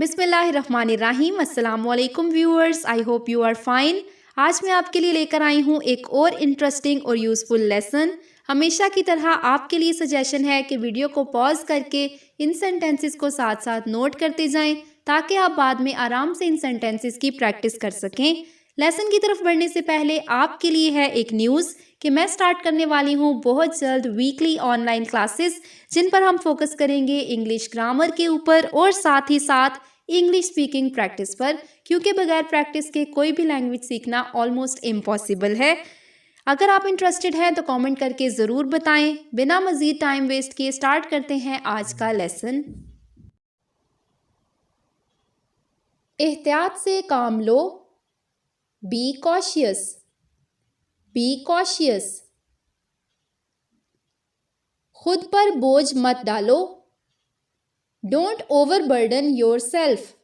बिस्मिल्लाहिर्रहमानिर्रहीम। अस्सलाम वालेकुम viewers, I hope you are fine. आज मैं आपके लिए लेकर आई हूँ एक और इंटरेस्टिंग और यूज़फुल लेसन। हमेशा की तरह आपके लिए सजेशन है कि वीडियो को पॉज करके इन सेंटेंसेस को साथ साथ नोट करते जाएं ताकि आप बाद में आराम से इन सेंटेंसेस की प्रैक्टिस कर सकें। लेसन की तरफ बढ़ने से पहले आपके लिए है एक न्यूज़ कि मैं स्टार्ट करने वाली हूँ बहुत जल्द वीकली ऑनलाइन क्लासेस, जिन पर हम फोकस करेंगे इंग्लिश ग्रामर के ऊपर और साथ ही साथ इंग्लिश स्पीकिंग प्रैक्टिस पर, क्योंकि बगैर प्रैक्टिस के कोई भी लैंग्वेज सीखना ऑलमोस्ट इम्पॉसिबल है। अगर आप इंटरेस्टेड हैं तो कमेंट करके ज़रूर बताएं। बिना मज़ीद टाइम वेस्ट किए स्टार्ट करते हैं आज का लेसन। एहतियात से काम लो। Be cautious. Be cautious. खुद पर बोझ मत डालो। Don't overburden yourself.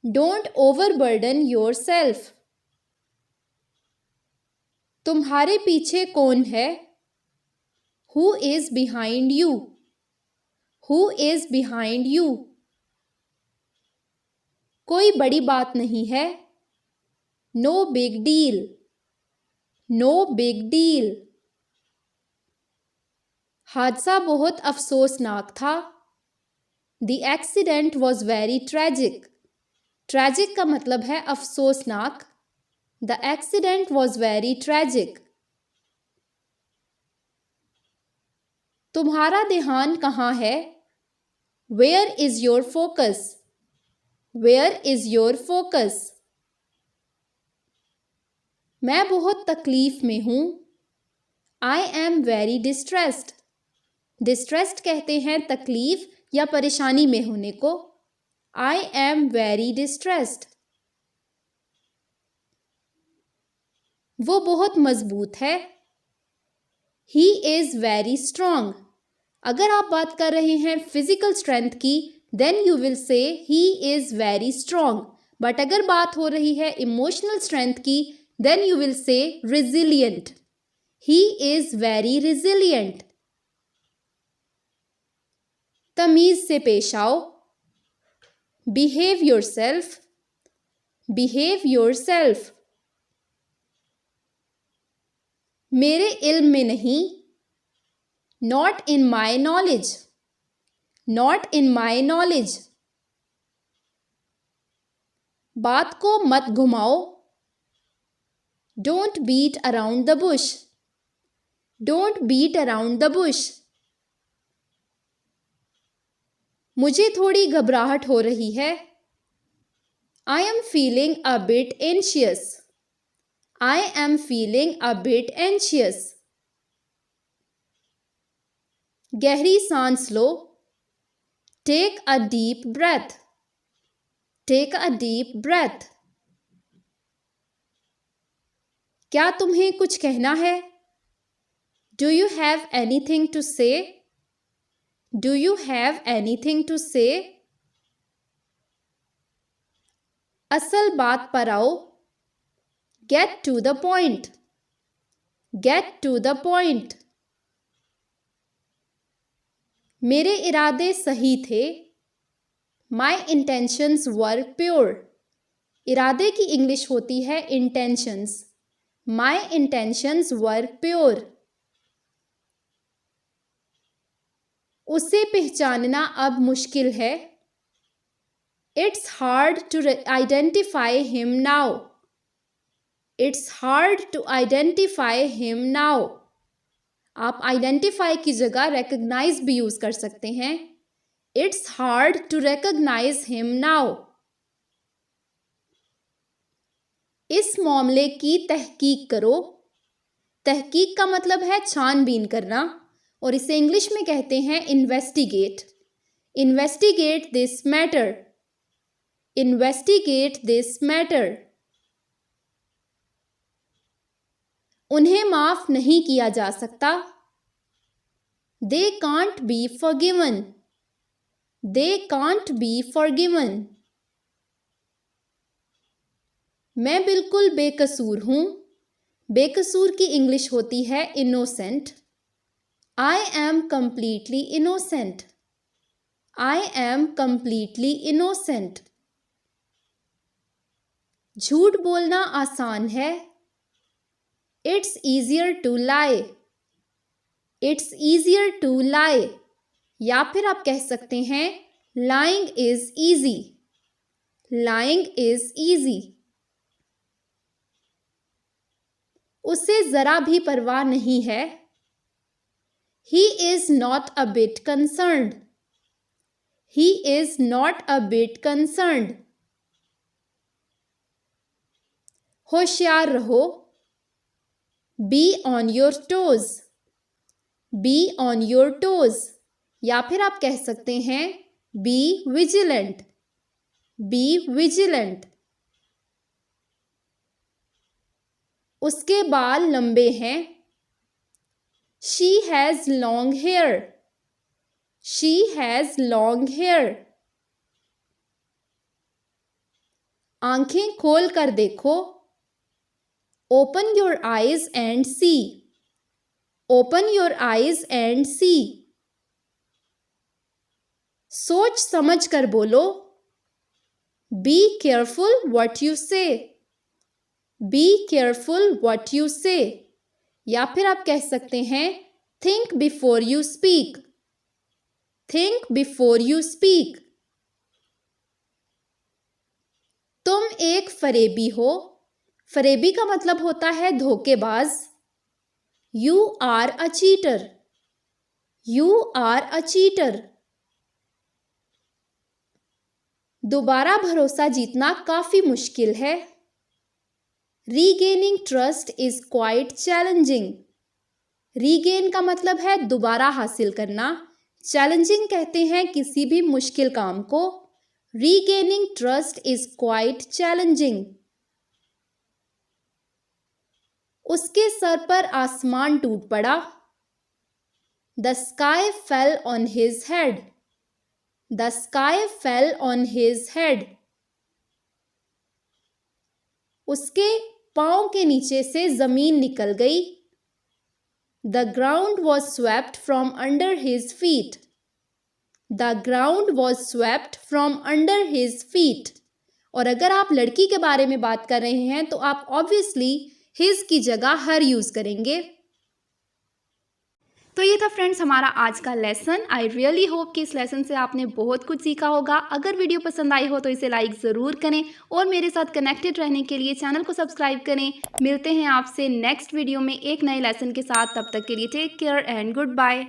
Don't overburden yourself. तुम्हारे पीछे कौन है? Who is behind you? Who is behind you? कोई बड़ी बात नहीं है। No big deal. No big deal. हादसा बहुत अफसोसनाक था। The accident was very tragic. Tragic का मतलब है अफसोसनाक। The accident was very tragic. तुम्हारा ध्यान कहाँ है? Where is your focus? Where is your focus? मैं बहुत तकलीफ में हूँ। I am very distressed. Distressed कहते हैं तकलीफ या परेशानी में होने को। I am very distressed. वो बहुत मजबूत है। He is very strong. अगर आप बात कर रहे हैं फिजिकल स्ट्रेंथ की, then you will say he is very strong. But अगर बात हो रही है इमोशनल स्ट्रेंथ की, then you will say resilient. He is very resilient. तमीज से पेश आओ। Behave yourself. Behave yourself. मेरे इल्म में नहीं। Not in my knowledge. Not in my knowledge. बात को मत घुमाओ। Don't beat around the bush. Don't beat around the bush. मुझे थोड़ी घबराहट हो रही है। I am feeling a bit anxious. I am feeling a bit anxious. गहरी सांस लो। Take a deep breath. Take a deep breath. क्या तुम्हें कुछ कहना है? Do you have anything to say? Do you have anything to say? असल बात पर आओ। Get to the point. Get to the point. मेरे इरादे सही थे। My intentions were pure. इरादे की इंग्लिश होती है intentions. My intentions were pure. उसे पहचानना अब मुश्किल है। It's hard to identify him now. It's hard to identify him now. आप आइडेंटिफाई की जगह रिकग्नाइज भी यूज कर सकते हैं। It's hard to recognise him now. इस मामले की तहकीक करो। तहकीक का मतलब है छानबीन करना, और इसे इंग्लिश में कहते हैं investigate. Investigate this matter. Investigate this matter. उन्हें माफ नहीं किया जा सकता। They can't be forgiven. They can't be forgiven. मैं बिल्कुल बेकसूर हूं। बेकसूर की इंग्लिश होती है innocent. I am completely innocent. I am completely innocent. झूठ बोलना आसान है. It's easier to lie. It's easier to lie. या फिर आप कह सकते हैं lying is easy. Lying is easy. उसे जरा भी परवाह नहीं है. He is not a bit concerned. He is not a bit concerned. होशियार रहो. Be on your toes. Be on your toes. या फिर आप कह सकते हैं be vigilant. Be vigilant. उसके बाल लंबे हैं. She has long hair. She has long hair. आंखें खोल कर देखो. Open your eyes and see. Open your eyes and see. सोच समझ कर बोलो. Be careful what you say. Be careful what you say. या फिर आप कह सकते हैं think before you speak. Think before you speak. तुम एक फरेबी हो. फरेबी का मतलब होता है धोखेबाज. You are a cheater. You are a cheater. दोबारा भरोसा जीतना काफी मुश्किल है. Regaining trust is quite challenging. Regain का मतलब है दोबारा हासिल करना. Challenging कहते हैं किसी भी मुश्किल काम को. Regaining trust is quite challenging. उसके सर पर आसमान टूट पड़ा. The sky fell on his head. The sky fell on his head. उसके पांव के नीचे से जमीन निकल गई. The ground was swept from under his feet. The ground was swept from under his feet. और अगर आप लड़की के बारे में बात कर रहे हैं तो आप ऑब्वियसली his की जगह her यूज करेंगे. तो ये था फ्रेंड्स हमारा आज का लेसन. आई रियली होप कि इस लेसन से आपने बहुत कुछ सीखा होगा. अगर वीडियो पसंद आई हो तो इसे लाइक ज़रूर करें और मेरे साथ कनेक्टेड रहने के लिए चैनल को सब्सक्राइब करें. मिलते हैं आपसे नेक्स्ट वीडियो में एक नए लेसन के साथ. तब तक के लिए take care and good bye.